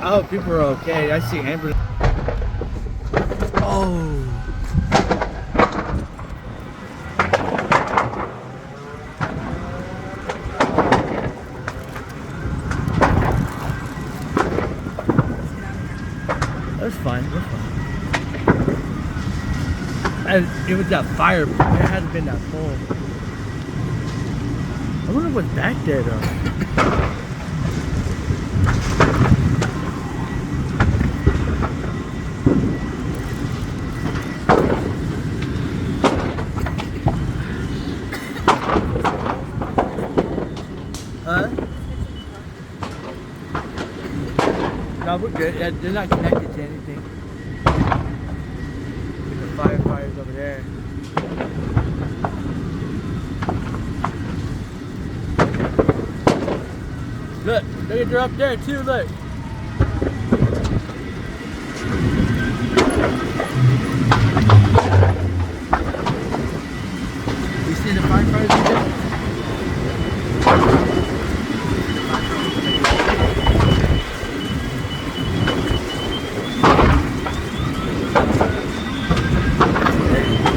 hope people are okay. I see ambulance. Oh. That's fine. That's fine. It was that fire. It hadn't been that full. I wonder what's back there though. Huh? No, we're good. Yeah, they're not connected to anything. The firefighters over there. Look, they're up there too, look. You see the firefighters up there?